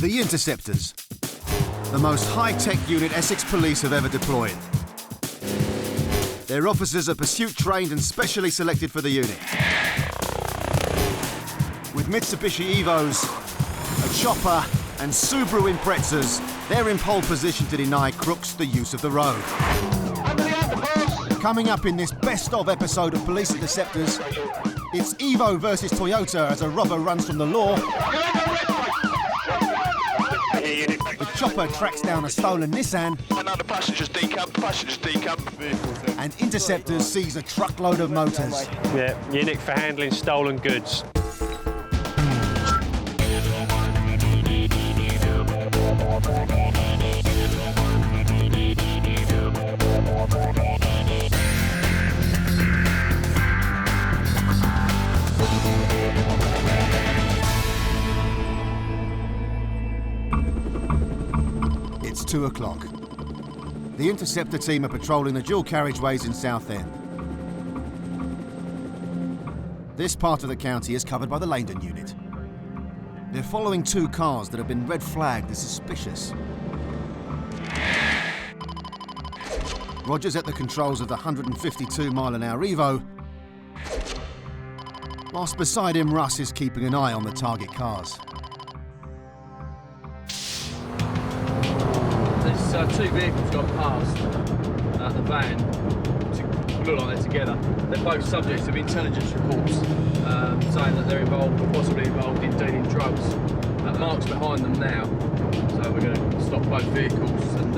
The Interceptors, the most high-tech unit Essex Police have ever deployed. Their officers are pursuit-trained and specially selected for the unit. With Mitsubishi Evos, a chopper and Subaru Imprezas, they're in pole position to deny crooks the use of the road. Coming up in this best-of episode of Police Interceptors, it's Evo versus Toyota as a robber runs from the law. The chopper tracks down a stolen Nissan. Another passenger's decamp. And Interceptors seize a truckload of motors. Yeah, unit for handling stolen goods. It's 2 o'clock. The Interceptor team are patrolling the dual carriageways in Southend. This part of the county is covered by the Laindon unit. They're following 2 cars that have been red flagged as suspicious. Roger's at the controls of the 152-mile-an-hour Evo, whilst beside him Russ is keeping an eye on the target cars. There's 2 vehicles gone past the van, look like they're together. They're both subjects of intelligence reports saying that they're involved or possibly involved in dealing drugs. Mark's behind them now, so we're going to stop both vehicles and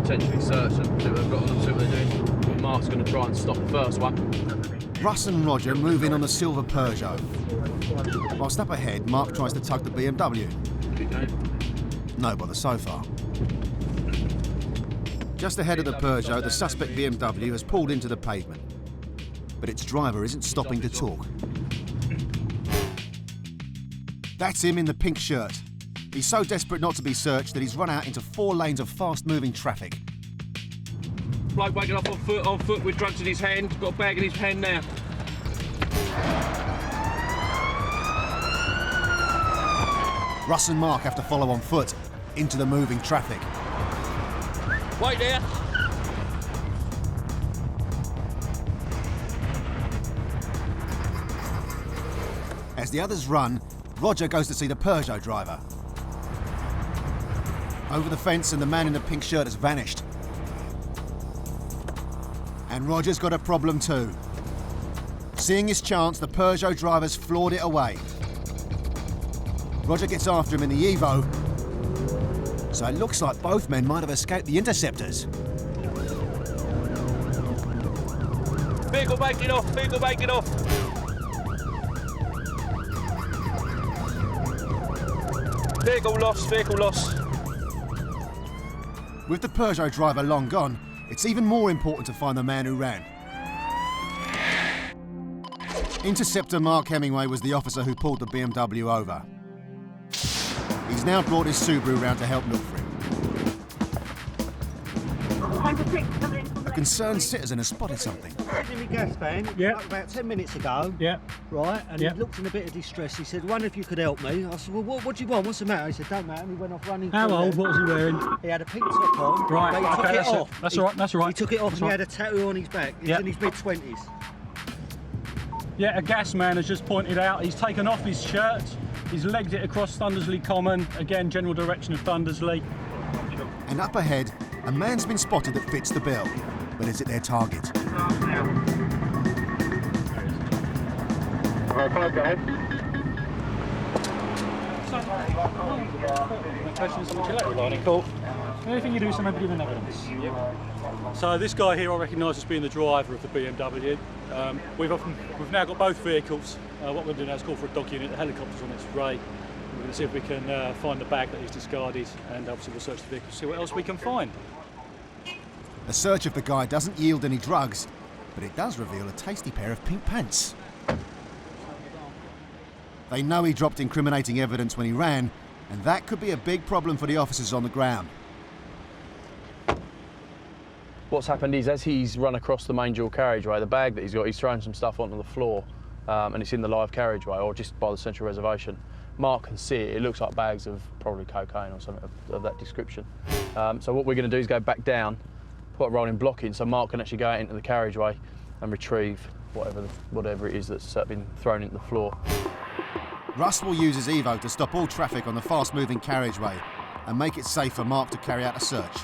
potentially search and see what they've got on them, see what they're doing. Mark's going to try and stop the first one. Russ and Roger move in on the silver Peugeot. Whilst up ahead, Mark tries to tug the BMW. No bother so far. Just ahead of the Peugeot, the suspect BMW has pulled into the pavement, but its driver isn't stopping to talk. That's him in the pink shirt. He's so desperate not to be searched that he's run out into 4 lanes of fast-moving traffic. Bloke waking up on foot with drugs in his hand, got a bag in his hand now. Russ and Mark have to follow on foot into the moving traffic. Wait there. As the others run, Roger goes to see the Peugeot driver. Over the fence and the man in the pink shirt has vanished. And Roger's got a problem too. Seeing his chance, the Peugeot driver's floored it away. Roger gets after him in the Evo, so it looks like both men might have escaped the Interceptors. Vehicle backing off, vehicle backing off. Vehicle lost, vehicle lost. With the Peugeot driver long gone, it's even more important to find the man who ran. Interceptor Mark Hemingway was the officer who pulled the BMW over. He's now brought his Subaru round to help look for him. A concerned citizen has spotted something. In the gas van, about 10 minutes ago, right, and he looked in a bit of distress. He said, wonder if you could help me. I said, well, what do you want? What's the matter? He said, don't matter. And he went off running. How old? What was he wearing? He had a pink top on. Right, but he took it off. That's all right, that's all right. He took it off and he had a tattoo on his back. He's in his mid-20s. Yeah, a gas man has just pointed out he's taken off his shirt, he's legged it across Thundersley Common, again, general direction of Thundersley. And up ahead, a man's been spotted that fits the bill. But is it their target? Anything you do is something given evidence. So this guy here I recognise as being the driver of the BMW. We've now got both vehicles. What we're going to do now is call for a dog unit. The helicopter's on its way. We're going to see if we can find the bag that he's discarded, and obviously we'll search the vehicle, see what else we can find. A search of the guy doesn't yield any drugs, but it does reveal a tasty pair of pink pants. They know he dropped incriminating evidence when he ran, and that could be a big problem for the officers on the ground. What's happened is, as he's run across the main dual carriageway, the bag that he's got, he's thrown some stuff onto the floor, and it's in the live carriageway, or just by the central reservation. Mark can see it. It looks like bags of probably cocaine or something of that description. So what we're going to do is go back down, put a rolling block in so Mark can actually go out into the carriageway and retrieve whatever it is that's been thrown into the floor. Russ will use his Evo to stop all traffic on the fast-moving carriageway and make it safe for Mark to carry out a search.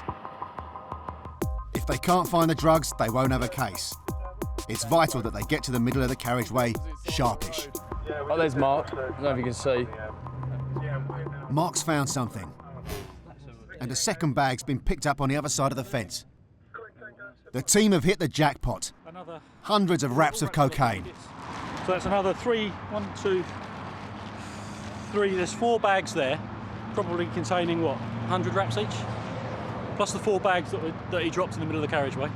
If they can't find the drugs, they won't have a case. It's vital that they get to the middle of the carriageway sharpish. Oh, there's Mark. I don't know if you can see. Mark's found something. And a second bag's been picked up on the other side of the fence. The team have hit the jackpot. Hundreds of wraps of cocaine. So that's another 3, 1, 2, 3. There's 4 bags there, probably containing what, 100 wraps each? Plus the 4 bags that he dropped in the middle of the carriageway.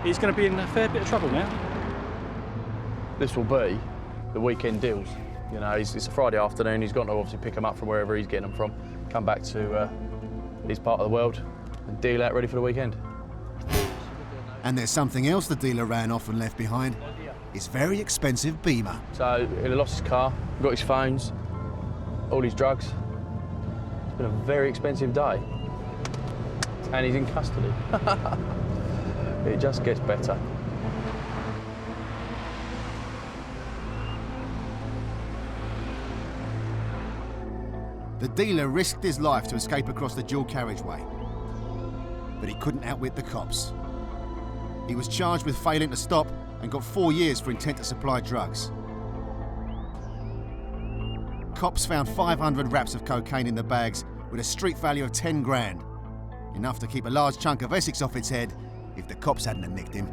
He's going to be in a fair bit of trouble now. This will be the weekend deals. You know, it's a Friday afternoon. He's got to obviously pick them up from wherever he's getting them from, come back to his part of the world and deal out ready for the weekend. And there's something else the dealer ran off and left behind. His very expensive Beamer. So he lost his car, got his phones, all his drugs. It's been a very expensive day. And he's in custody. It just gets better. The dealer risked his life to escape across the dual carriageway, but he couldn't outwit the cops. He was charged with failing to stop and got 4 years for intent to supply drugs. Cops found 500 wraps of cocaine in the bags with a street value of 10 grand, enough to keep a large chunk of Essex off its head if the cops hadn't have nicked him.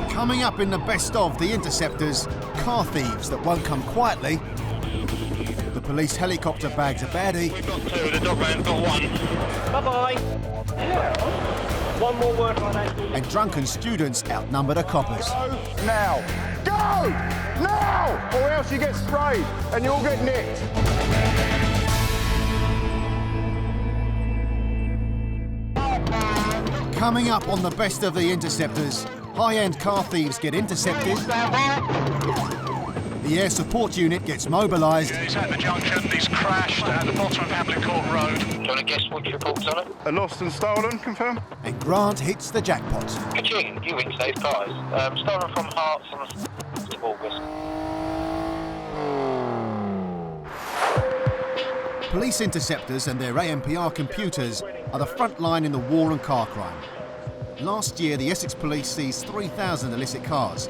Coming up in the best of the Interceptors, car thieves that won't come quietly, the police helicopter bags a baddie. We've got 2, the dog man's got 1. Bye-bye. One more word on that. And drunken students outnumber the coppers. Now. Go! Now! Or else you get sprayed and you'll get nicked. Coming up on the best of the Interceptors, high-end car thieves get intercepted. The air support unit gets mobilised. He's at the junction, he's crashed at the bottom of Hamlet Court Road. Do you want to guess which report's on it? A lost and stolen, confirm? And Grant hits the jackpot. Ka-ching, you win today's prize. Stolen from Hearts on the 1st of August. Police interceptors and their AMPR computers are the front line in the war on car crime. Last year, the Essex Police seized 3,000 illicit cars.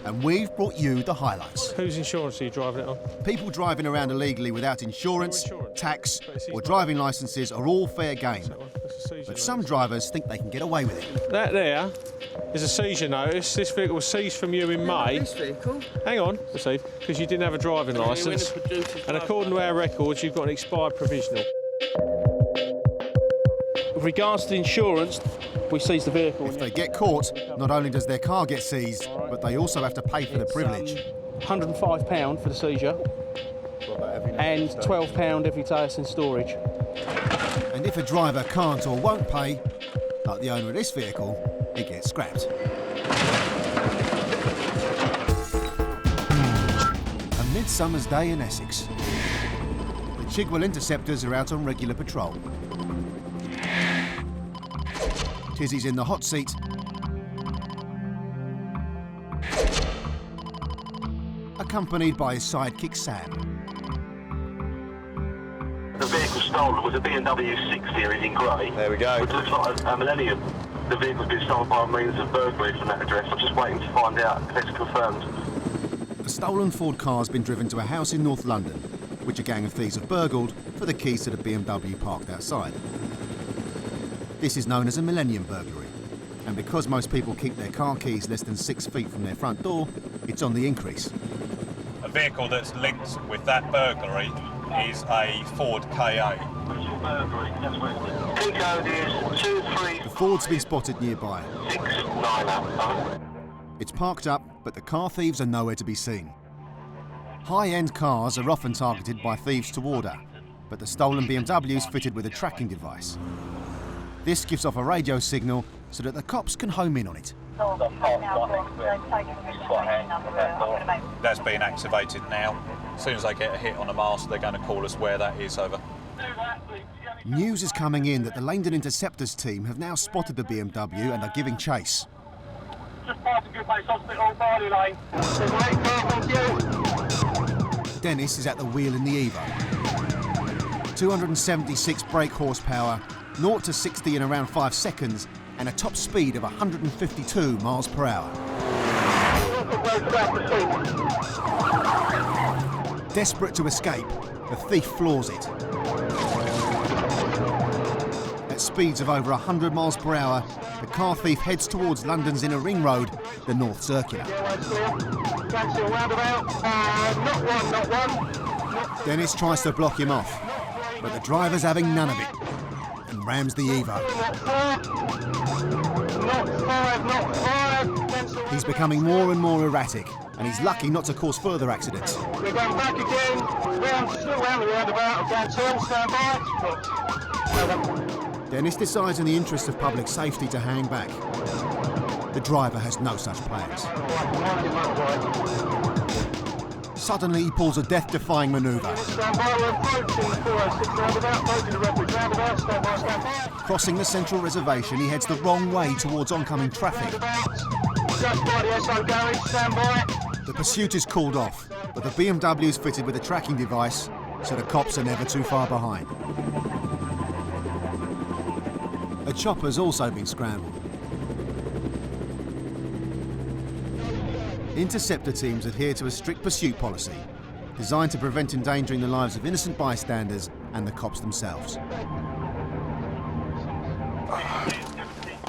And we've brought you the highlights. Whose insurance are you driving it on? People driving around illegally without insurance, tax, or driving licences are all fair game. But some drivers think they can get away with it. That there is a seizure notice. This vehicle was seized from you in May. This vehicle? Hang on, Steve, because you didn't have a driving licence. And according to our records, you've got an expired provisional. With regards to the insurance, we seized the vehicle. If they get caught, not only does their car get seized, but they also have to pay for the privilege. £105 for the seizure and £12 every day it's in storage. And if a driver can't or won't pay, like the owner of this vehicle, it gets scrapped. A midsummer's day in Essex. The Chigwell Interceptors are out on regular patrol. Tizzy's in the hot seat. Accompanied by his sidekick Sam. The vehicle stolen was a BMW 6 Series in grey. There we go. Which looks like a Millennium. The vehicle's been stolen by means of burglary from that address. I'm just waiting to find out if it's confirmed. A stolen Ford car's been driven to a house in North London, which a gang of thieves have burgled for the keys to the BMW parked outside. This is known as a Millennium burglary, and because most people keep their car keys less than 6 feet from their front door, it's on the increase. A vehicle that's linked with that burglary is a Ford KA. The Ford's been spotted nearby. It's parked up, but the car thieves are nowhere to be seen. High-end cars are often targeted by thieves to order, but the stolen BMW's fitted with a tracking device. This gives off a radio signal so that the cops can home in on it. That's being activated now. As soon as they get a hit on the mast, they're going to call us where that is. Over. News is coming in that the Laindon Interceptors team have now spotted the BMW and are giving chase. Just past a good base hospital, Barley Lane. Dennis is at the wheel in the Evo. 276 brake horsepower, 0 to 60 in around 5 seconds, and a top speed of 152 miles per hour. Desperate to escape, the thief floors it. At speeds of over 100 miles per hour, the car thief heads towards London's inner ring road, the North Circular. Dennis tries to block him off, but the driver's having none of it and rams the Evo. He's becoming more and more erratic, and he's lucky not to cause further accidents. We're going back again, round the roundabout, again, stand by. Dennis decides in the interest of public safety to hang back. The driver has no such plans. Suddenly he pulls a death-defying manoeuvre. Crossing the central reservation, he heads the wrong way towards oncoming traffic. The pursuit is called off, but the BMW is fitted with a tracking device, so the cops are never too far behind. A chopper's also been scrambled. Interceptor teams adhere to a strict pursuit policy, designed to prevent endangering the lives of innocent bystanders and the cops themselves.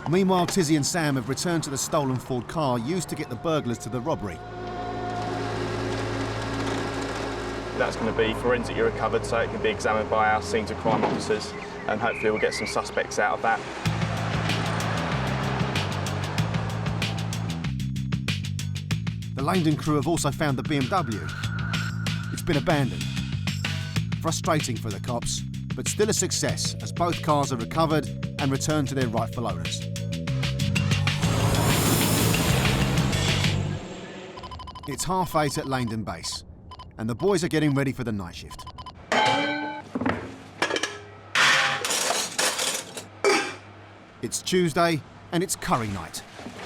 Meanwhile, Tizzy and Sam have returned to the stolen Ford car used to get the burglars to the robbery. That's going to be forensically recovered so it can be examined by our scene to crime officers, and hopefully we'll get some suspects out of that. The Laindon crew have also found the BMW. It's been abandoned. Frustrating for the cops, but still a success as both cars are recovered and returned to their rightful owners. It's 8:30 at Laindon Base, and the boys are getting ready for the night shift. It's Tuesday, and it's curry night.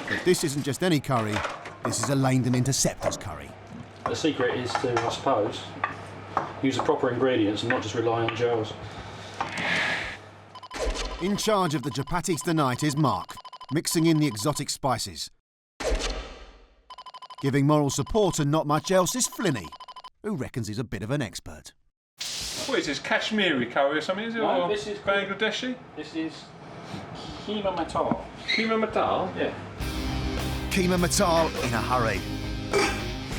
But this isn't just any curry, this is a Laindon Interceptors curry. The secret is to, I suppose, use the proper ingredients and not just rely on gels. In charge of the chapatis tonight is Mark, mixing in the exotic spices. Giving moral support and not much else is Flinny, who reckons he's a bit of an expert. What is this, Kashmiri curry or something, is it? No, or this is Bangladeshi? This is keema matar. Keema matar? Yeah. Keema matar in a hurry.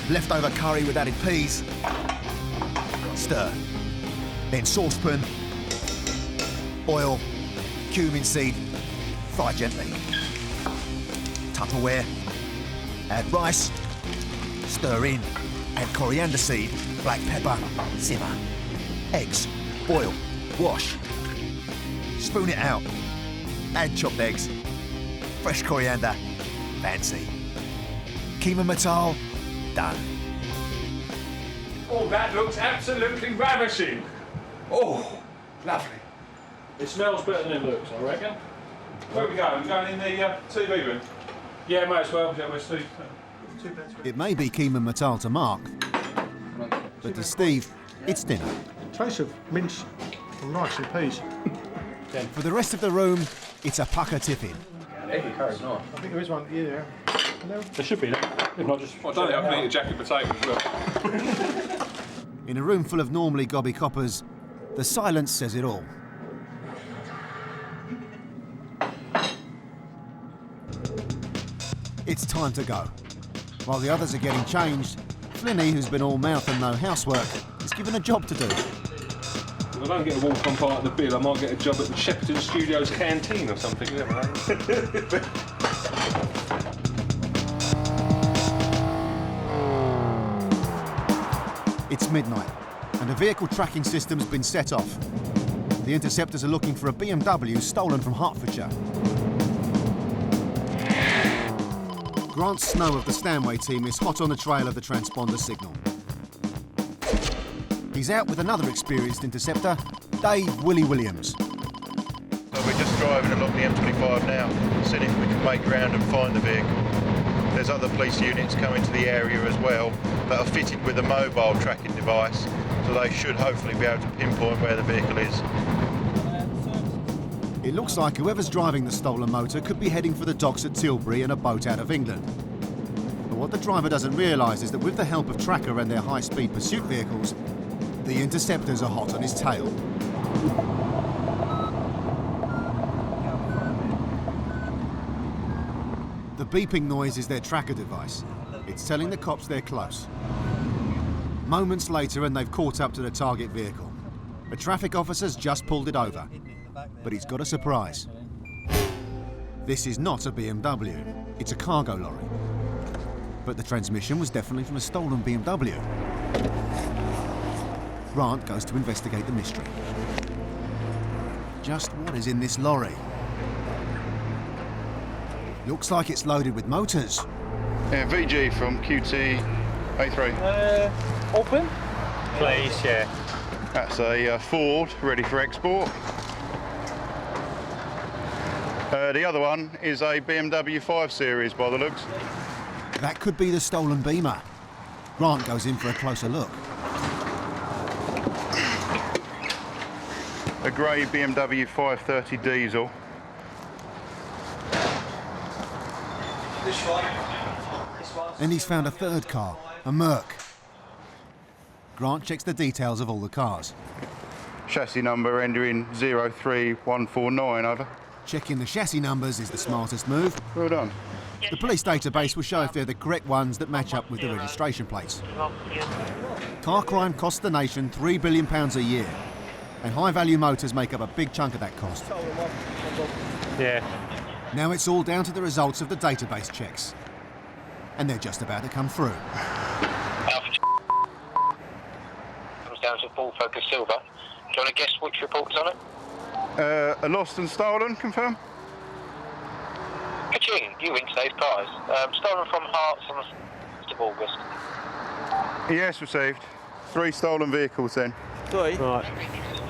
Leftover curry with added peas. Stir. Then saucepan. Oil. Cumin seed. Fry gently. Tupperware. Add rice. Stir in. Add coriander seed. Black pepper. Simmer. Eggs. Boil. Wash. Spoon it out. Add chopped eggs. Fresh coriander. Fancy. Keema matar. Done. Oh, that looks absolutely ravishing. Oh, lovely. It smells better than it looks, I reckon. Where are we going? We're going in the TV room? Yeah, may as well. Yeah, we're Steve. It may be keema matar to Mark, but to Steve, it's dinner. Taste of mince and rice and peas. For the rest of the room, it's a pucker tiffin. Eggy curry's nice. I think there is one here. No? There should be, if not just... Well, I don't think I can eat a jacket potato as well. In a room full of normally gobby coppers, the silence says it all. It's time to go. While the others are getting changed, Flinny, who's been all mouth and no housework, is given a job to do. If I don't get a walk-on part of the bill, I might get a job at the Shepperton Studios canteen or something. You never know. It's midnight, and a vehicle tracking system's been set off. The Interceptors are looking for a BMW stolen from Hertfordshire. Grant Snow of the Stanway team is hot on the trail of the transponder signal. He's out with another experienced interceptor, Dave Willie Williams. So we're just driving along the M25 now, seeing if we can make ground and find the vehicle. There's other police units coming to the area as well that are fitted with a mobile tracking device, so they should hopefully be able to pinpoint where the vehicle is. It looks like whoever's driving the stolen motor could be heading for the docks at Tilbury in a boat out of England. But what the driver doesn't realise is that with the help of Tracker and their high-speed pursuit vehicles, the Interceptors are hot on his tail. The beeping noise is their tracker device. It's telling the cops they're close. Moments later and they've caught up to the target vehicle. A traffic officer's just pulled it over, but he's got a surprise. This is not a BMW, it's a cargo lorry. But the transmission was definitely from a stolen BMW. Grant goes to investigate the mystery. Just what is in this lorry? Looks like it's loaded with motors. Yeah, VG from QT A3. Open? Please, yeah. That's a Ford, ready for export. The other one is a BMW 5 Series by the looks. That could be the stolen Beamer. Grant goes in for a closer look. A grey BMW 530 diesel. This one. And he's found a third car, a Merc. Grant checks the details of all the cars. Chassis number ending 03149, over. Checking the chassis numbers is the smartest move. Well done. The police database will show if they're the correct ones that match up with the registration plates. Car crime costs the nation £3 billion a year, and high-value motors make up a big chunk of that cost. Yeah. Now it's all down to the results of the database checks. And they're just about to come through. Comes down to full focus silver. Do you want to guess which report's on it? A lost and stolen, confirm? Ka-ching, you win today's prize. Stolen from Hearts on the 1st of August. Yes, received. 3 stolen vehicles then. Sorry? Right.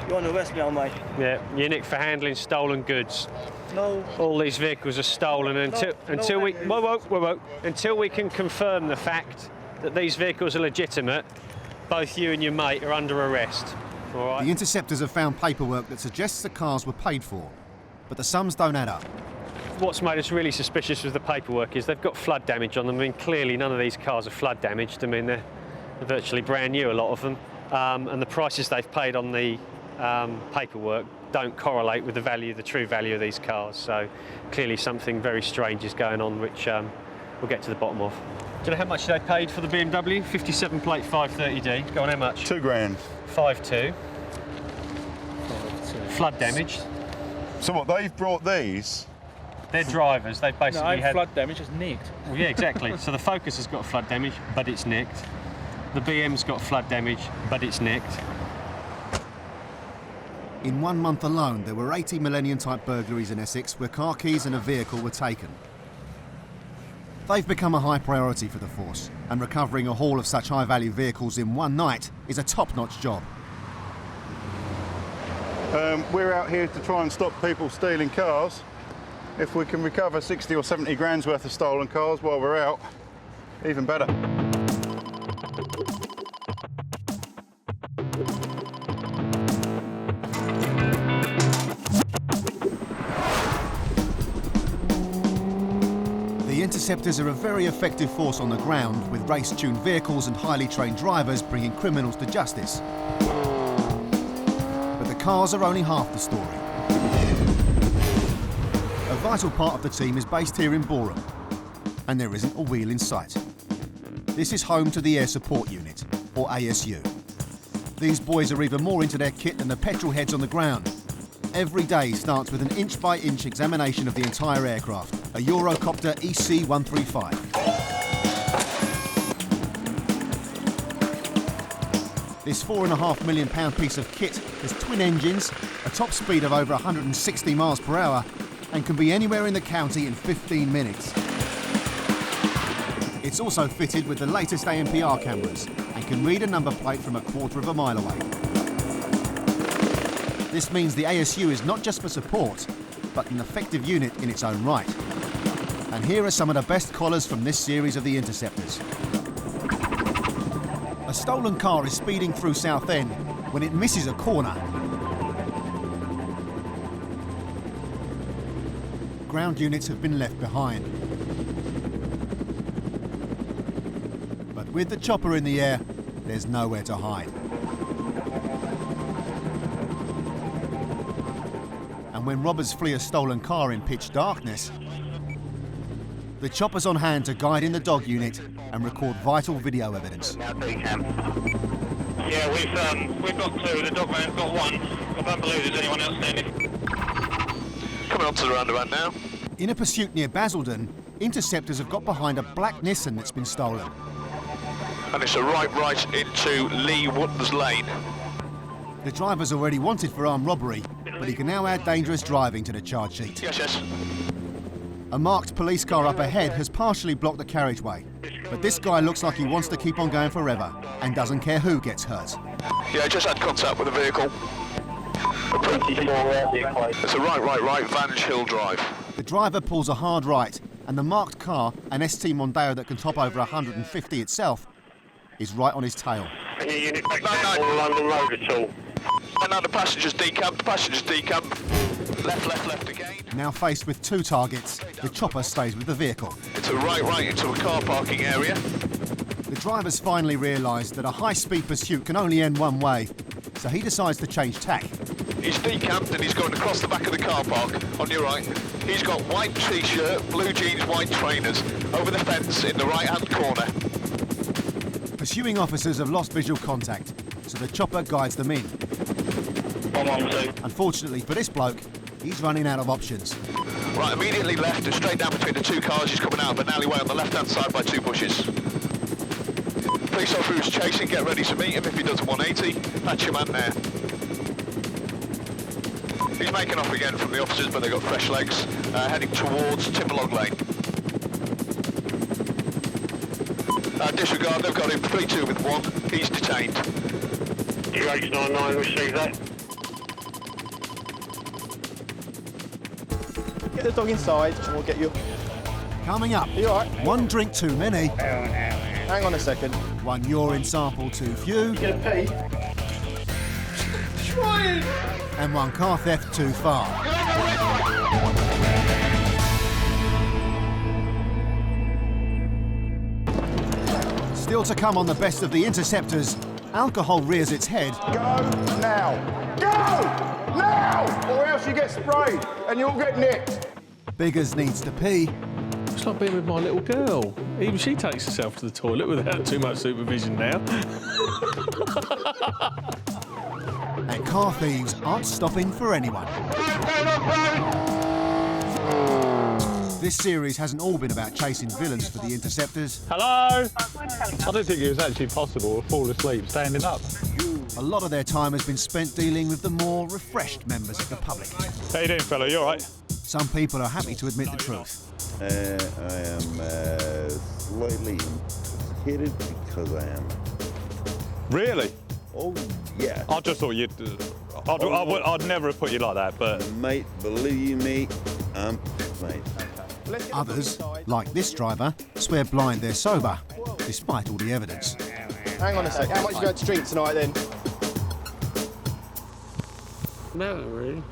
You want to arrest me, mate? Yeah, you're nicked for handling stolen goods. No. All these vehicles are stolen until we can confirm the fact that these vehicles are legitimate. Both you and your mate are under arrest. All right. The Interceptors have found paperwork that suggests the cars were paid for, but the sums don't add up. What's made us really suspicious with the paperwork is they've got flood damage on them. I mean, clearly none of these cars are flood damaged. I mean, they're virtually brand new, a lot of them, and the prices they've paid on the paperwork don't correlate with the true value of these cars. So clearly something very strange is going on, which we'll get to the bottom of. Do you know how much they paid for the BMW? 57 plate 530D. Go on, how much? £2 grand. 5.2. Flood damaged. So what, they've brought these? They're drivers. They basically had flood damage, it's nicked. Well, yeah, exactly. So the Focus has got flood damage, but it's nicked. The BM's got flood damage, but it's nicked. In 1 month alone, there were 80 Millennium-type burglaries in Essex where car keys and a vehicle were taken. They've become a high priority for the force, and recovering a haul of such high-value vehicles in one night is a top-notch job. We're out here to try and stop people stealing cars. If we can recover 60 or 70 grand's worth of stolen cars while we're out, even better. The Interceptors are a very effective force on the ground, with race-tuned vehicles and highly trained drivers bringing criminals to justice. But the cars are only half the story. A vital part of the team is based here in Boreham, and there isn't a wheel in sight. This is home to the Air Support Unit, or ASU. These boys are even more into their kit than the petrol heads on the ground. Every day starts with an inch-by-inch examination of the entire aircraft, a Eurocopter EC-135. This £4.5 million piece of kit has twin engines, a top speed of over 160 miles per hour, and can be anywhere in the county in 15 minutes. It's also fitted with the latest ANPR cameras and can read a number plate from a quarter of a mile away. This means the ASU is not just for support, but an effective unit in its own right. And here are some of the best collars from this series of the Interceptors. A stolen car is speeding through Southend when it misses a corner. Ground units have been left behind. But with the chopper in the air, there's nowhere to hide. And when robbers flee a stolen car in pitch darkness, the chopper's on hand to guide in the dog unit and record vital video evidence. Yeah, we've got two. The dog man's got one. I don't believe there's anyone else standing. Coming onto the roundabout now. In a pursuit near Basildon, Interceptors have got behind a black Nissan that's been stolen. And it's a right into Lee Wootton's Lane. The driver's already wanted for armed robbery, but he can now add dangerous driving to the charge sheet. Yes. A marked police car up ahead has partially blocked the carriageway, but this guy looks like he wants to keep on going forever and doesn't care who gets hurt. Yeah, just had contact with the vehicle. It's a right, Vange Hill Drive. The driver pulls a hard right, and the marked car, an ST Mondeo that can top over 150 itself, is right on his tail. Any unit back down on London Road at all? No, the passenger's decamped, Left again. Now faced with two targets, the chopper stays with the vehicle. It's a right into a car parking area. The driver's finally realised that a high-speed pursuit can only end one way, so he decides to change tack. He's decamped and he's going across the back of the car park on your right. He's got white t-shirt, blue jeans, white trainers over the fence in the right-hand corner. Pursuing officers have lost visual contact, so the chopper guides them in. Unfortunately for this bloke, he's running out of options. Right, immediately left and straight down between the two cars. He's coming out of an alleyway on the left-hand side by two bushes. Police officer who's chasing, get ready to meet him if he does a 180. That's your man there. He's making off again from the officers, but they've got fresh legs, heading towards Timberlog Lane. Disregard, they've got him 3-2 with one. He's detained. QH99, receive that. Get the dog inside and we'll get you. Coming up, Are you all right? one drink too many. Hang on a second. One urine sample too few. You gonna pee? Trying! And one car theft too far. Still to come on the best of the Interceptors, alcohol rears its head. Go now! Go now! Or else you get sprayed and you'll get nicked. Biggers needs to pee. It's like being with my little girl. Even she takes herself to the toilet without too much supervision now. And car thieves aren't stopping for anyone. This series hasn't all been about chasing villains for the Interceptors. Hello? I don't think it was actually possible to fall asleep standing up. A lot of their time has been spent dealing with the more refreshed members of the public. How you doing, fella? You all right? Some people are happy to admit the truth. I am slightly intoxicated because I am. Really? Oh, yeah. I just thought you'd... I'd never have put you like that, but... Mate, believe me, I'm mate. Others, like this driver, swear blind they're sober, despite all the evidence. Hang on a sec. How much you going to drink tonight then? No, really.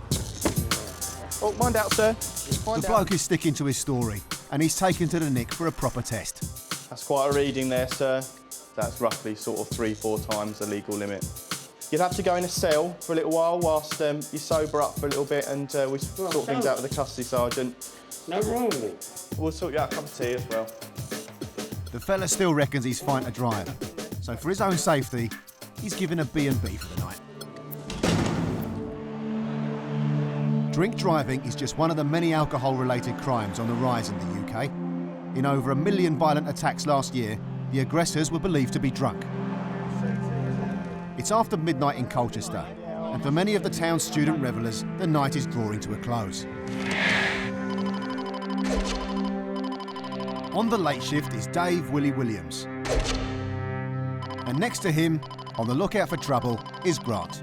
Oh, mind out, sir. The bloke is sticking to his story, and he's taken to the Nick for a proper test. That's quite a reading there, sir. That's roughly sort of 3-4 times the legal limit. You'd have to go in a cell for a little while whilst you sober up for a little bit and we sort things out with the custody sergeant. No wrong with it. We'll sort you out a cup of tea as well. The fella still reckons he's fine to drive, so for his own safety, he's given a B&B for the night. Drink driving is just one of the many alcohol-related crimes on the rise in the UK. In over 1 million violent attacks last year, the aggressors were believed to be drunk. It's after midnight in Colchester, and for many of the town's student revellers, the night is drawing to a close. On the late shift is Dave Willie Williams. And next to him, on the lookout for trouble, is Grant.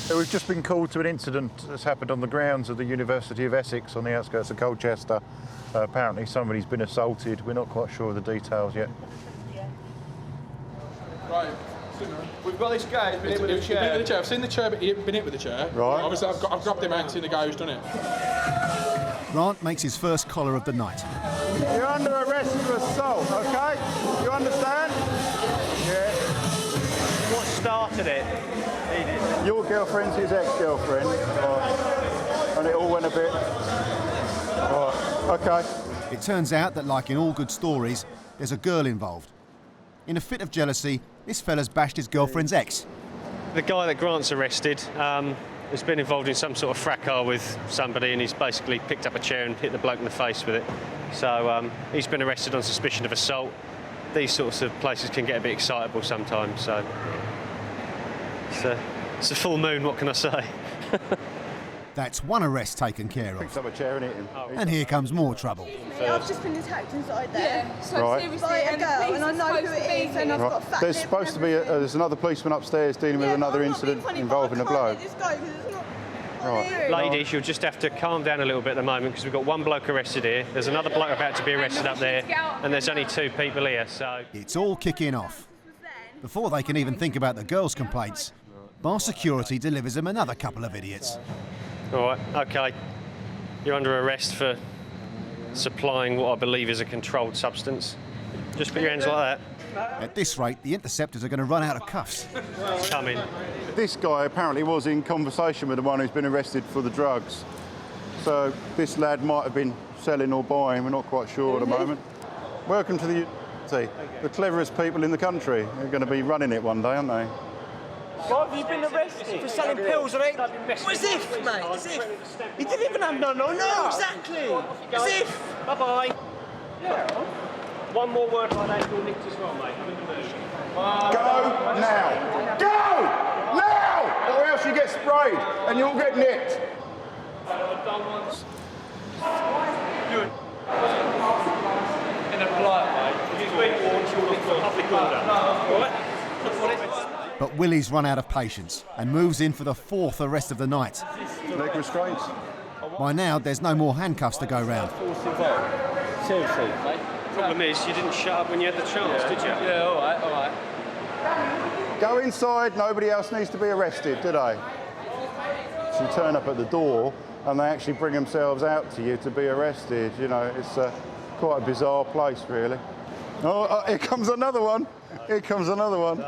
We've just been called to an incident that's happened on the grounds of the University of Essex on the outskirts of Colchester. Apparently somebody's been assaulted. We're not quite sure of the details yet. Right. We've got this guy who's been hit with a chair. I've seen the chair, but he hasn't been hit with the chair. Right. Obviously, I've grabbed him out and seen the guy who's done it. Grant makes his first collar of the night. You're under arrest for assault, okay? You understand? Yeah. What started it? He did. Your girlfriend's his ex-girlfriend. And it all went a bit... okay. It turns out that, like in all good stories, there's a girl involved. In a fit of jealousy, this fella's bashed his girlfriend's ex. The guy that Grant's arrested has been involved in some sort of fracas with somebody, and he's basically picked up a chair and hit the bloke in the face with it. So he's been arrested on suspicion of assault. These sorts of places can get a bit excitable sometimes, so it's a full moon, what can I say? That's one arrest taken care of. Picks up a chair and hit him. And here comes more trouble. I've just been attacked inside there. Yeah, so seriously, by a girl, and I know who it is, and I've got fat There's lip supposed to and be everything. there's another policeman upstairs dealing with another incident involving a bloke. Ladies, you'll just have to calm down a little bit at the moment because we've got one bloke arrested here, there's another bloke about to be arrested up there, and there's only 2 people here, so... It's all kicking off. Before they can even think about the girls' complaints, bar security delivers them another couple of idiots. All right, OK. You're under arrest for supplying what I believe is a controlled substance. Just put your hands like that. At this rate, the Interceptors are going to run out of cuffs. Come in. This guy apparently was in conversation with the one who's been arrested for the drugs. So this lad might have been selling or buying, we're not quite sure at the moment. Welcome to the cleverest people in the country. They're going to be running it one day, aren't they? Why have you been arrested? For selling pills, right? As if, mate, as if. He didn't even have no, exactly. As if. Bye-bye. Yeah. One more word like that, you'll nicked as well, mate. Go now! Go! Now! Or else you get sprayed and you'll get nicked. I've done once. Good. In a polite way. You've been warned, you'll look for a public order. No, right? But Willie's run out of patience and moves in for the 4th arrest of the night. Leg restraints. By now, there's no more handcuffs to go round. Seriously, mate. Problem is, you didn't shut up when you had the chance, did you? Yeah, all right. Go inside, nobody else needs to be arrested, do they? So you turn up at the door and they actually bring themselves out to you to be arrested. You know, it's quite a bizarre place, really. Oh, here comes another one. Here comes another one.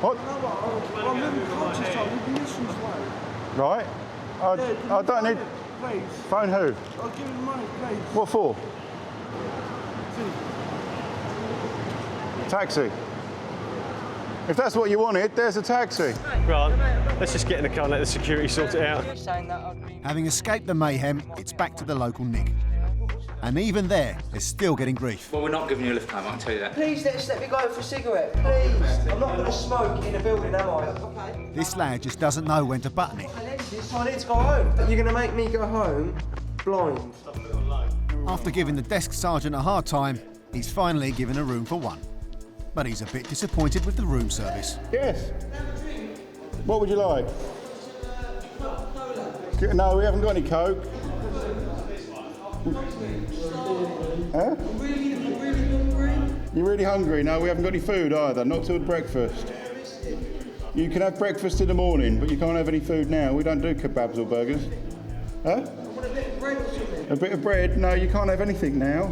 What? I'm living conscious, I'm living this way. Right. I don't need... Please. Phone who? I'll give you money, please. What for? Taxi. If that's what you wanted, there's a taxi. Right, let's just get in the car and let the security sort it out. Having escaped the mayhem, it's back to the local nick. And even there, they're still getting grief. Well, we're not giving you a lift home, I can tell you that. Please let me go for a cigarette, please. I'm not going to smoke in a building, am I? Okay. This lad just doesn't know when to button it. I need to go home. You're going to make me go home blind. After giving the desk sergeant a hard time, he's finally given a room for one. But he's a bit disappointed with the room service. Yes. What would you like? No, we haven't got any Coke. Huh? You're really hungry? No, we haven't got any food either, not till breakfast. You can have breakfast in the morning, but you can't have any food now. We don't do kebabs or burgers. Huh? A bit of bread? No, you can't have anything now.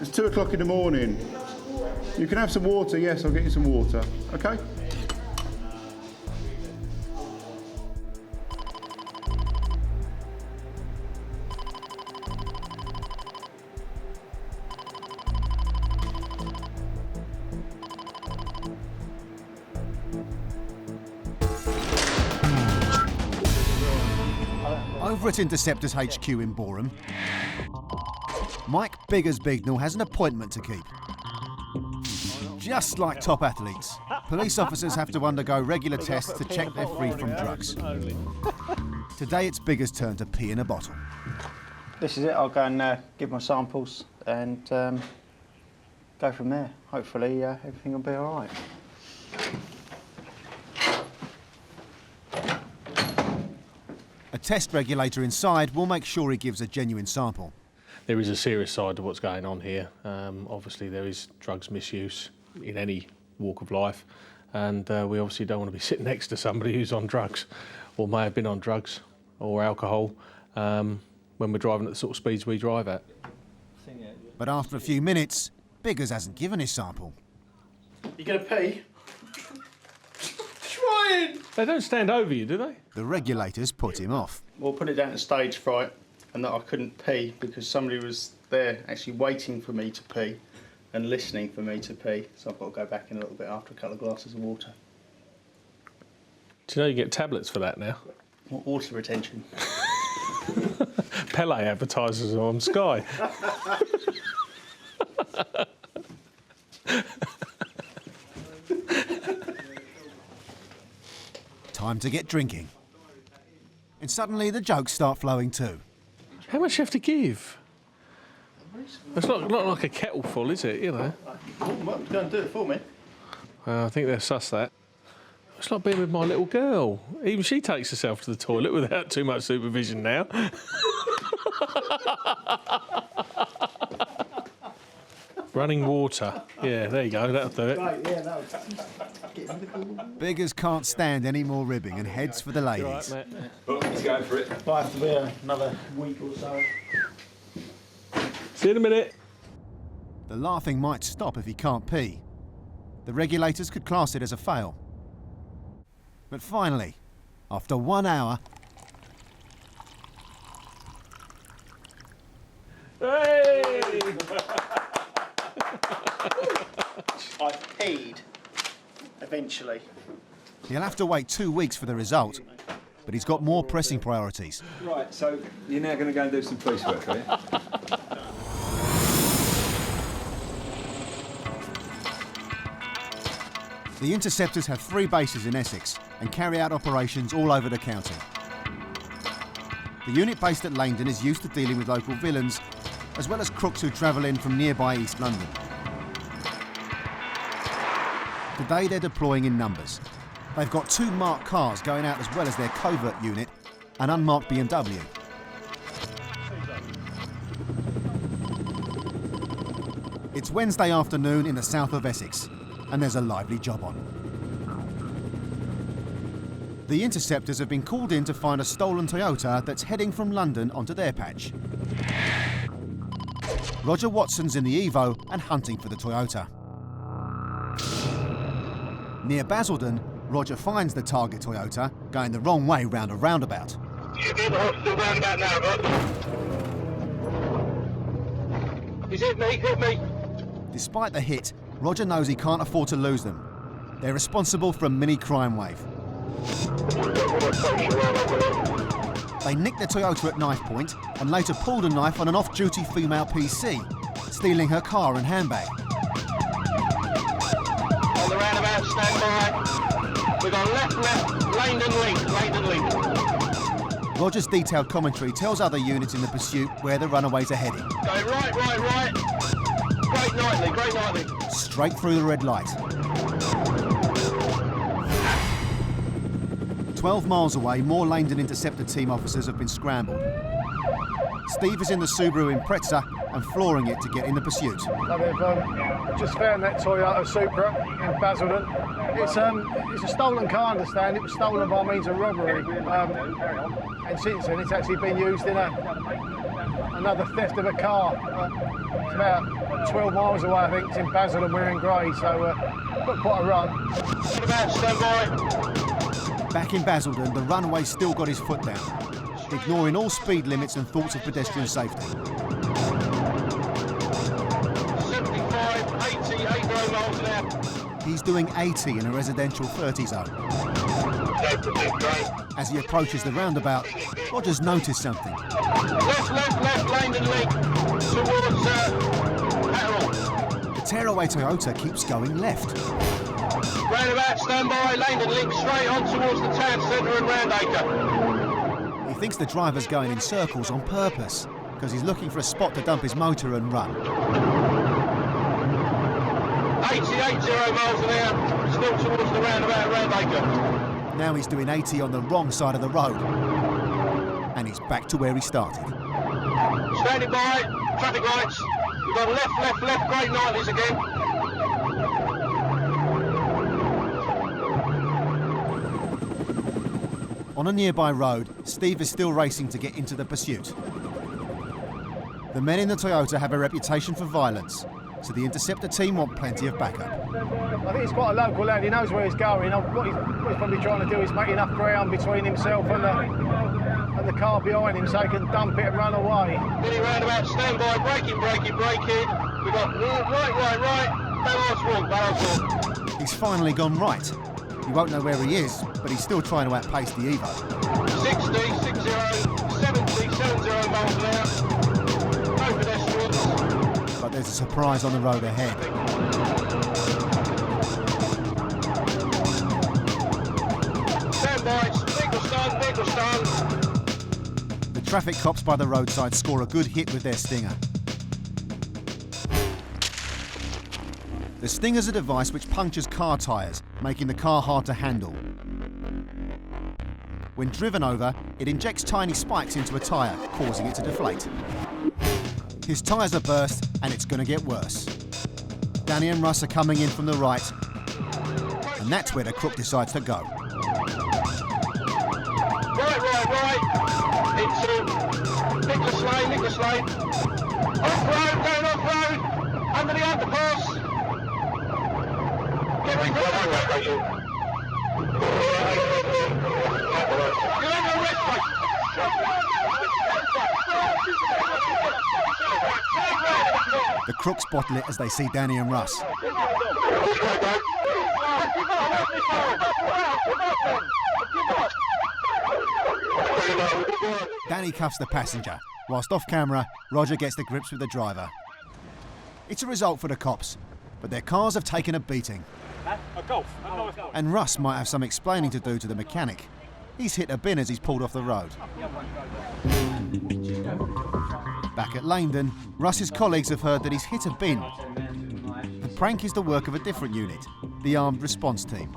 It's 2 o'clock in the morning. You can have some water, yes, I'll get you some water. Okay? Over at Interceptors HQ in Boreham, Mike Biggers-Bignall has an appointment to keep. Just like top athletes, police officers have to undergo regular tests to check they're free from drugs. Today it's Biggers' turn to pee in a bottle. this is it. I'll go and give my samples and go from there. Hopefully everything will be all right. A test regulator inside will make sure he gives a genuine sample. There is a serious side to what's going on here. Obviously there is drugs misuse in any walk of life, and we obviously don't want to be sitting next to somebody who's on drugs or may have been on drugs or alcohol when we're driving at the sort of speeds we drive at. But after a few minutes, Biggers hasn't given his sample. You gonna pee? Trying! They don't stand over you, do they? The regulators put him off. We'll put it down to stage fright and that I couldn't pee because somebody was there actually waiting for me to pee and listening for me to pee. So I've got to go back in a little bit after a couple of glasses of water. Do you know you get tablets for that now? What, water retention? Pele advertises on Sky. Time to get drinking. And suddenly the jokes start flowing too. How much do you have to give? It's not like a kettle full, is it, you know? Go and do it for me. I think they'll suss that. It's like being with my little girl. Even she takes herself to the toilet without too much supervision now. Running water. Yeah, there you go, that'll do it. Right, yeah, that'll Biggers can't stand any more ribbing and heads for the ladies. Right, mate. Let's go for it. Might have to be another week or so. See you in a minute. The laughing might stop if he can't pee. The regulators could class it as a fail. But finally, after 1 hour... Hey! I peed, eventually. He'll have to wait 2 weeks for the result, but he's got more pressing priorities. Right, so you're now going to go and do some police work, are you? The Interceptors have 3 bases in Essex and carry out operations all over the county. The unit based at Laindon is used to dealing with local villains, as well as crooks who travel in from nearby East London. Today they're deploying in numbers. They've got 2 marked cars going out as well as their covert unit, an unmarked BMW. It's Wednesday afternoon in the south of Essex, and there's a lively job on. The Interceptors have been called in to find a stolen Toyota that's heading from London onto their patch. Roger Watson's in the Evo and hunting for the Toyota. Near Basildon, Roger finds the target Toyota going the wrong way round a roundabout. He's hit me. Despite the hit, Roger knows he can't afford to lose them. They're responsible for a mini crime wave. They nicked the Toyota at knife point and later pulled a knife on an off-duty female PC, stealing her car and handbag. On the roundabout, stand by. We've got left, Laindon link. Roger's detailed commentary tells other units in the pursuit where the runaways are heading. Go right. Great nightly. Straight through the red light. 12 miles away, more Laindon Interceptor team officers have been scrambled. Steve is in the Subaru Impreza and flooring it to get in the pursuit. They've just found that Toyota Supra in Basildon. It's a stolen car, I understand. It was stolen by means of robbery. And since then, it's actually been used in another theft of a car. It's about 12 miles away, I think. It's in Basildon, we're in Grey, so got quite a run. Stand by. Back in Basildon, the runaway's still got his foot down, ignoring all speed limits and thoughts of pedestrian safety. 75, 80 miles an hour. He's doing 80 in a residential 30 zone. As he approaches the roundabout, Roger's noticed something. Left, Laindon link towards Harrow. The tearaway Toyota keeps going left. Roundabout, stand by, Laindon link straight on towards the town centre and Roundacre. He thinks the driver's going in circles on purpose, because he's looking for a spot to dump his motor and run. 80 miles an hour, still towards the roundabout Roundacre. Now he's doing 80 on the wrong side of the road. And he's back to where he started. Standing by, traffic lights. We've got left, great 90s again. On a nearby road, Steve is still racing to get into the pursuit. The men in the Toyota have a reputation for violence, so the Interceptor team want plenty of backup. I think he's quite a local lad, he knows where he's going. What he's probably trying to do is make enough ground between himself and the car behind him so he can dump it and run away. Nearly roundabout, stand by, braking. We've got right, balance walk. He's finally gone right. You won't know where he is, but he's still trying to outpace the Evo. 60, 70 miles an hour. No pedestrians. But there's a surprise on the road ahead. Stand by, vehicle stand. The traffic cops by the roadside score a good hit with their Stinger. The Stinger's a device which punctures car tyres, making the car hard to handle. When driven over, it injects tiny spikes into a tyre, causing it to deflate. His tyres are burst, and it's going to get worse. Danny and Russ are coming in from the right, and that's where the crook decides to go. Right. Into Nicholas Lane. Off-road, going off-road. Under the underpass. Get ready for the station. You're on the rest, mate. The crooks bottle it as they see Danny and Russ. Danny cuffs the passenger, whilst off camera, Roger gets the grips with the driver. It's a result for the cops, but their cars have taken a beating. And Russ might have some explaining to do to the mechanic. He's hit a bin as he's pulled off the road. Back at Laindon, Russ's colleagues have heard that he's hit a bin. The prank is the work of a different unit, the armed response team.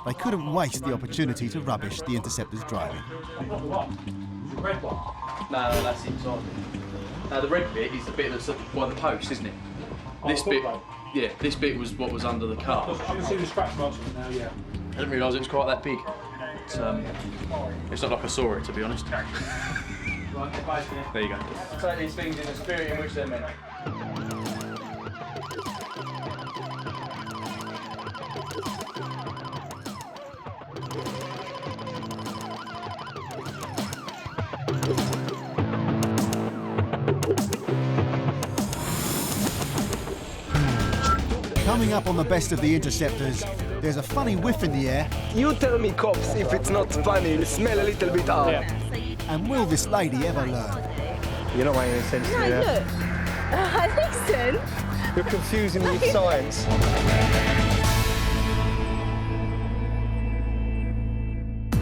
They couldn't waste the opportunity to rubbish the Interceptor's driving. No, that's inside. Now the red bit is the bit that's by the post, isn't it? This bit, yeah, this bit was what was under the car. I can see the scratch marks on it now, yeah. I didn't realise it was quite that big. It's not like I saw it, to be honest. There you go. Take these things in the spirit in which they're meant. Coming up on the best of the Interceptors, there's a funny whiff in the air. You tell me, cops, if it's not funny, it'll smell a little bit odd. Yeah. And will this lady ever learn? You're not making any sense to me now. Look. Listen. You're confusing me with science. Yeah,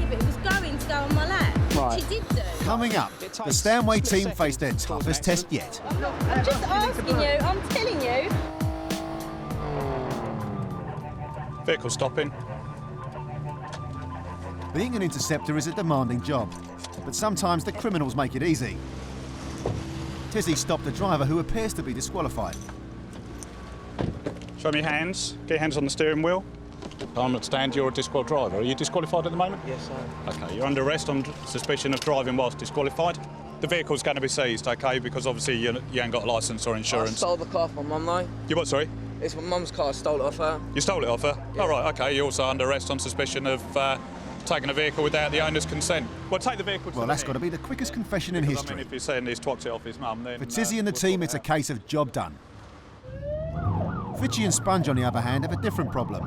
but it was going to go on my lap. Right. She did do. Coming up, the Stanway team face their toughest test yet. I'm just asking you, I'm telling you. Vehicle stopping. Being an interceptor is a demanding job, but sometimes the criminals make it easy. Tizzy stopped the driver who appears to be disqualified. Show me your hands. Get your hands on the steering wheel. I understand you're a disqualified driver. Are you disqualified at the moment? Yes, I am. OK, you're under arrest on suspicion of driving whilst disqualified. The vehicle's going to be seized, OK, because obviously you ain't got a licence or insurance. I stole the car from my mum, though. You what, sorry? It's my mum's car, I stole it off her. You stole it off her? Yeah. Oh, right, OK, you're also under arrest on suspicion of taking a vehicle without the owner's consent. Well, take the vehicle to Well, that's got to be the quickest confession in history. I mean, if you're saying he's twacked it off his mum, then... For Tizzy and the team, it's a case of job done. Fitchy and Sponge, on the other hand, have a different problem.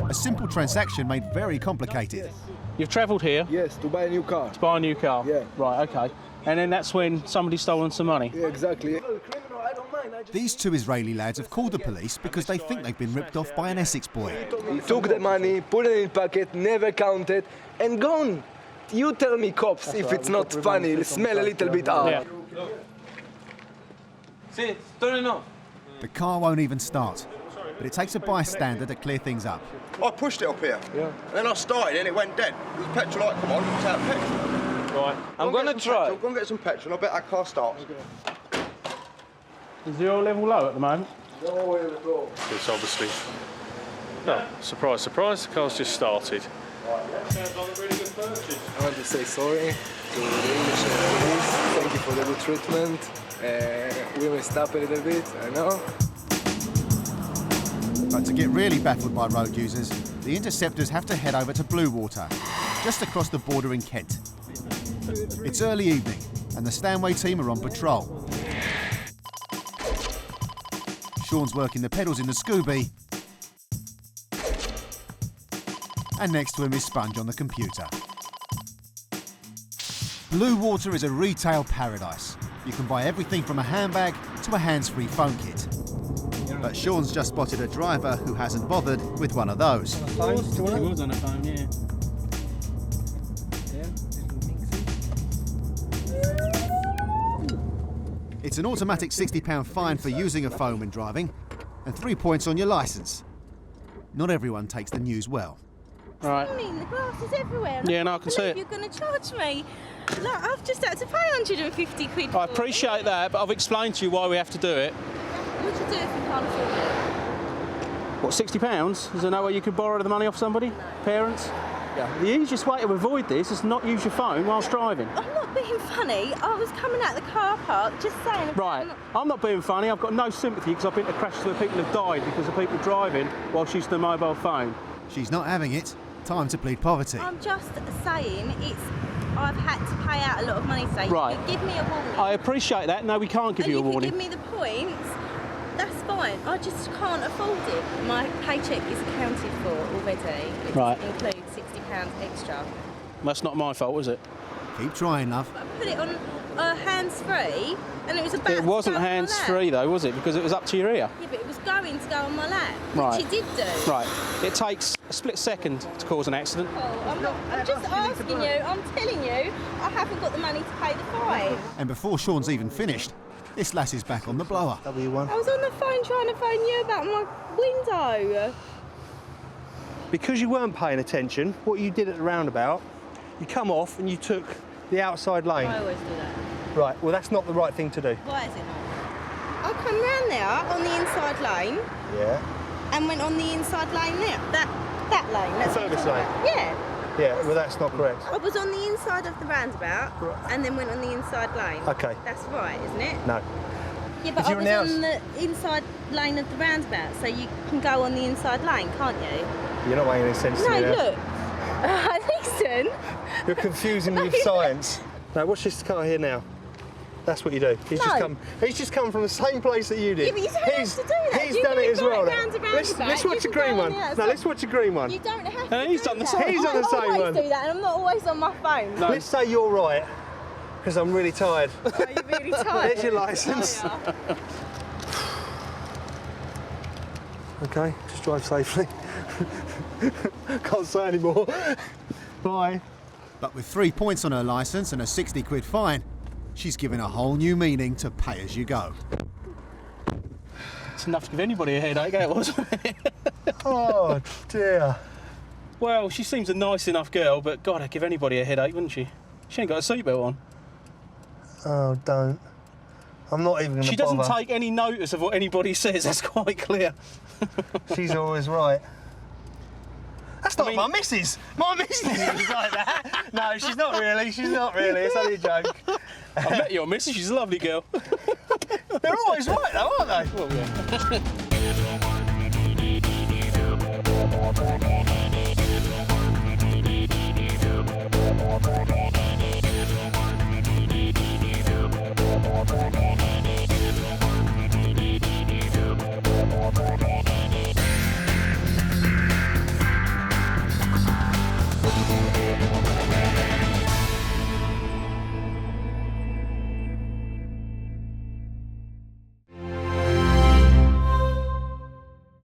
A simple transaction made very complicated. You've travelled here? Yes, to buy a new car. To buy a new car? Yeah. Right, OK. And then that's when somebody's stolen some money? Yeah, exactly. These two Israeli lads have called the police because they think they've been ripped off by an Essex boy. He took the money, put it in pocket, never counted, and gone. You tell me, cops, if it's not funny, it'll smell a little bit odd. Yeah. See, turning off. The car won't even start, but it takes a bystander to clear things up. I pushed it up here. Yeah. And then I started and it went dead. The petrol light come on, it's out of petrol. Right. I'm going to try. Go and get some petrol. I bet our car starts. Is the oil level low at the moment? No oil at all. It's obviously... No, surprise, surprise, the car's just started. Sounds like a really good purchase. I want to say sorry to the English police. Thank you for the good treatment. We messed up a little bit, I know. But to get really baffled by road users, the Interceptors have to head over to Bluewater, just across the border in Kent. It's early evening, and the Stanway team are on patrol. Sean's working the pedals in the Scooby, and next to him is Sponge on the computer. Bluewater is a retail paradise. You can buy everything from a handbag to a hands-free phone kit. But Sean's just spotted a driver who hasn't bothered with one of those. He was on a phone, yeah. It's an automatic £60 fine for using a phone when driving, and 3 points on your licence. Not everyone takes the news well. Right. The glass is everywhere. Yeah, no, I can see it. You're going to charge me. Look, I've just had to pay 150 quid. I appreciate that, but I've explained to you why we have to do it. What would you do if you can't afford it? What, £60? Is there no way you could borrow the money off somebody? No. Parents? Yeah. The easiest way to avoid this is not use your phone whilst driving. I'm not being funny. I was coming out the car park just saying... Right. I'm not being funny. I've got no sympathy because I've been to crashes where people have died because of people driving whilst using their mobile phone. She's not having it. Time to plead poverty. I'm just saying I've had to pay out a lot of money today. Right. You give me a warning. I appreciate that. No, we can't give you a warning. You give me the points. That's fine. I just can't afford it. My paycheck is accounted for already. It right. includes £60 extra. That's not my fault, is it? Keep trying, love. I put it on hands-free, and it was about. It wasn't hands-free though, was it? Because it was up to your ear. Yeah, but it was going to go on my lap, right. which it did do. Right. It takes a split second to cause an accident. Oh, I'm just asking you. I'm telling you, I haven't got the money to pay the fine. And before Sean's even finished, this lass is back on the blower. W1. I was on the phone trying to phone you about my window. Because you weren't paying attention, what you did at the roundabout, you come off and you took the outside lane. I always do that. Right, well that's not the right thing to do. Why is it not? I come round there on the inside lane. Yeah. And went on the inside lane there. That lane. That's service lane? Yeah. Yeah, well that's not correct. I was on the inside of the roundabout and then went on the inside lane. Okay. That's right, isn't it? No. Yeah, but I was on the inside lane of the roundabout, so you can go on the inside lane, can't you? You're not making any sense to me No, now. look. Listen. You're confusing me with science. Now, watch this car here now. That's what you do. He's just come from the same place that you did. Yeah, but you don't have to do that. He's You done go it as well. right now. round and Let's roundabout. watch You a can green go one. on the No, outside. let's watch a green one. You don't have And to he's do done the that. same. He's done the same I always one. do that, and I'm not always on my phone. No. Let's say you're right, because I'm really tired. Are you really tired? There's your licence. Oh, yeah. Okay, just drive safely. Can't say any more. Bye. But with 3 points on her licence and a 60 quid fine, she's given a whole new meaning to pay as you go. It's enough to give anybody a headache, it was. Oh dear. Well, she seems a nice enough girl, but God, I'd give anybody a headache, wouldn't she? She ain't got a seatbelt on. Oh, don't. I'm not even going to She doesn't take any notice of what anybody says, that's quite clear. She's always right. That's not my missus. My missus is like that. No, she's not really. She's not really. It's only a joke. I met your missus. She's a lovely girl. They're always right, though, aren't they? Well, yeah.